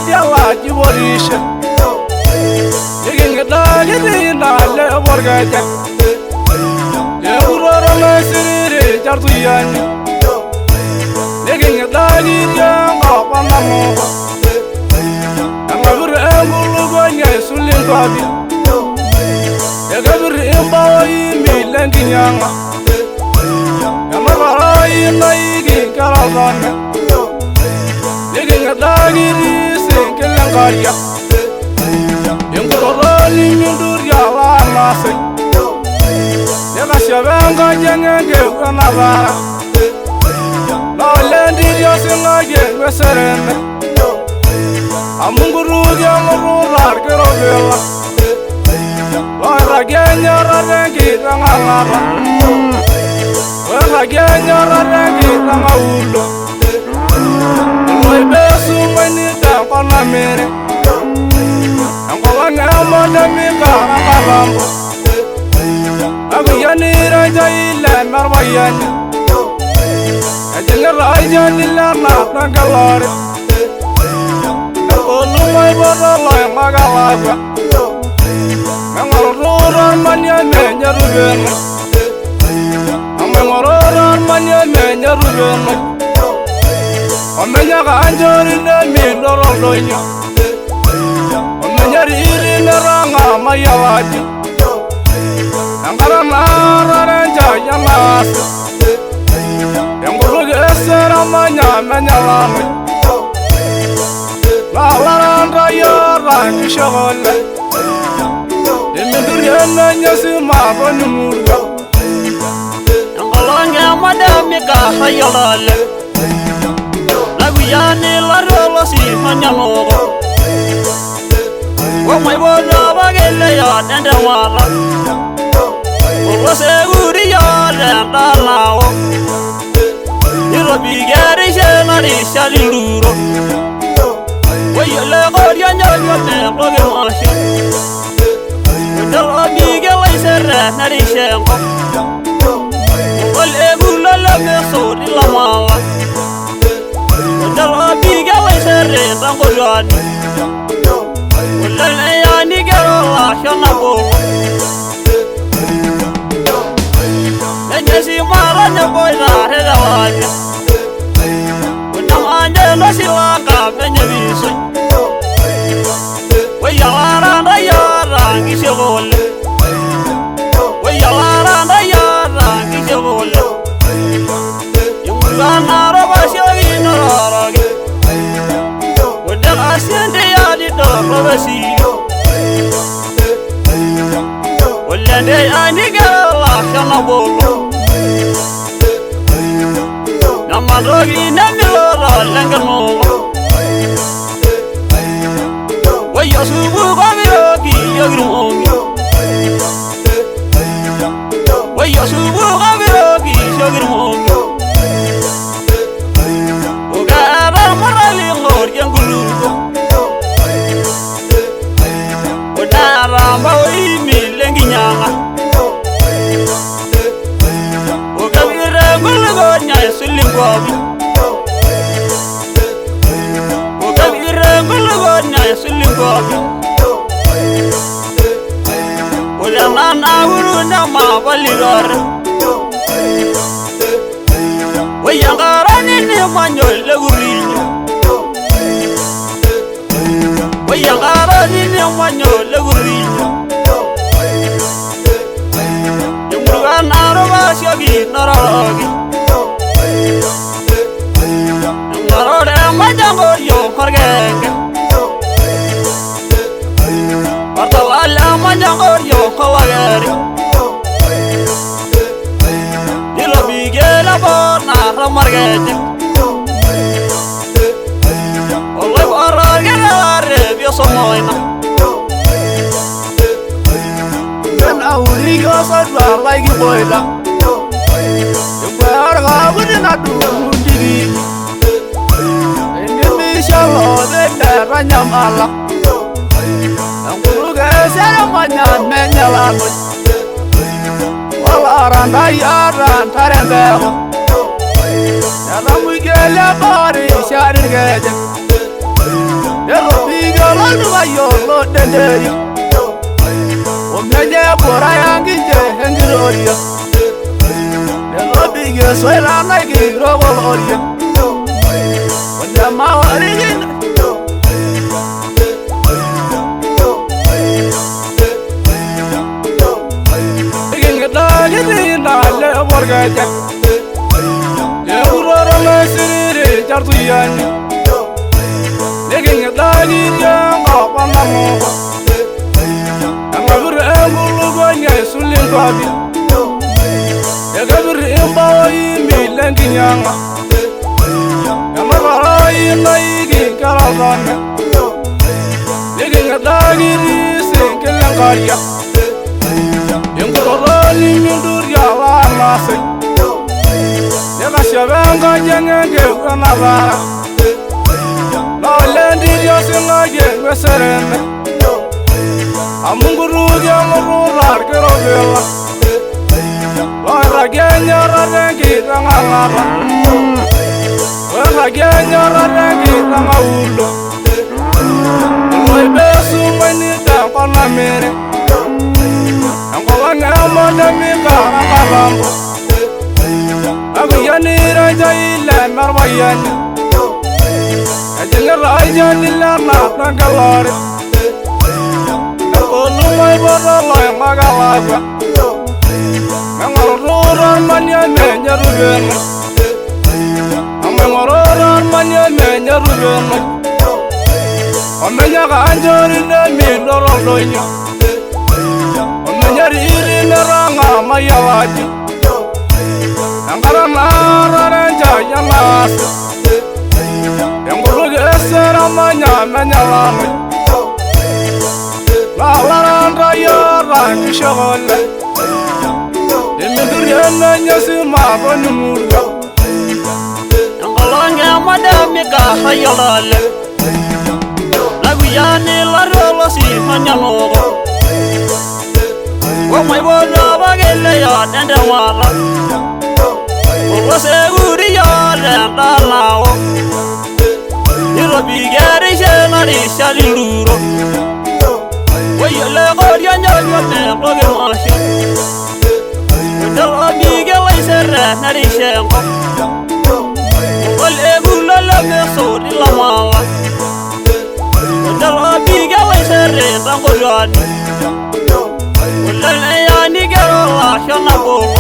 yalla jiborisha yegin dali dina le borgaja le uroro mesiri jartu yani yegin dali janga panamu amabur embulu gonya sulin babi yegabur embawi milenginyanga amabarayi naigi karazana yegin dali Karia, Yunguroni Munduria, Lamasi, Yagashavanga, Yange, Navara, Lalendi, Yasinga, Western, Amunguru, Yamurula, Kerovilla, Waraganya, Rangi, Rangamara, Waraganya, Rangi, Rangaulu, Besu, Manita, Panamere. Madamika Rambo Abiyani Rajaila Marmayani Ajanga Rajani Lana Nangalore Nakolu Mai Barala Magalaga Mangarora Manya Nyarubena Mangarora Manya Nyarubena Amenya Kanjori Nami Lorodonya Nyari neranga mayawati Angara naranja yanas Yangulu gesera manya menyalame Lalaranda yarangi shagole Dimindur yana nyasima bonumurga Yangalanya madamika hayalale Naguyani larolo si manyalogo My bono bagelle ya tende wala O seguri ya tenda lao Iro bigeri shenari shalinduro Wayele goria nyoyo tempo ge masha Wadalo bigele serre nari shenko Wale gula lebe sori la mala Wadalo bigele serre tango jani Yani gerola shona bolo Nejesi maranya boina heda wanya Unam anje no silaka benye bisu Wayalaranda yarangi shegole Wayalaranda yarangi shegole Yungana roba shogi nororogi Wadal asyende yadi dobro basiyo Walende anigala shana bolo Namadogi namilora lenganolo Wayasubu gavirogi yagirumongi Wayasubu gavirogi yagirumongi Ugara marali ngor yangulugo Ramba imi lengi nyanga Ukabire gulgonya sulingobi Ukabire gulgonya sulingobi Ulanana uruna mabalirore Wayangarani ni manyole gurinyo Wayangarani ni manyole gurinyo Yumurugana roba shogi norogi Yumurode majango yo korgenge Partawala majango yo kawageri Dilo bigela bona ramargete Olay baragela rebio somoina Urigo sadla like boila Yubara gabudina dundiri Indi shalo de ranyamala Anguru gesera manyan menyalano Wala randa yaran tarembego Yala mugele bari sharir geje Erobiga lalwa yolo dendeyo Omenye bora yangije hengiroyo Erobiga swela naigi rogoloyo Wanyama warijina Igingedagirina le borgaja Eurora mesiri jartuyani Igingedagirina qapanamo Angabir embulu gonya sulin babi Yagabir embawi milenginyanga Yamagarai naigi karazana Igingedagiri sinkilengaria Yengoroni minduria la mase Yagashabenga jengenge kanabara La lendi yosinga jengwe serene Amunguru jamururar kerobela La ragenya rarengi tangangara La ragenya rarengi tangaulo Loi besu manita panamere Ngomana mika akalambo Abiyani raja ila marbayani Ajinga raja nila natangalari Nakolu may barala magalagwa Mengaruran manya menya rubena Mengaruran manya menya rubena Omenya kanjori na mindorolonya Nyariri neranga mayawati Angara naranja yamas Yanguru gesera manya menyalame La laranda yarangi shagole Dimidur yana nyasi mabonumurga Yangalonge madami kahayalale Laguyani larolo si manyalogo Wamai bodo bagele ya dende wala Owase guri ya dende lao Niro bigeri shena risha linduro Wayele gorya nyanyo tengoge masyo Niro bigele isere narishengo Wale gulala meso nilamala Niro bigele isere tango yani Lele ya ni gero la shona bolo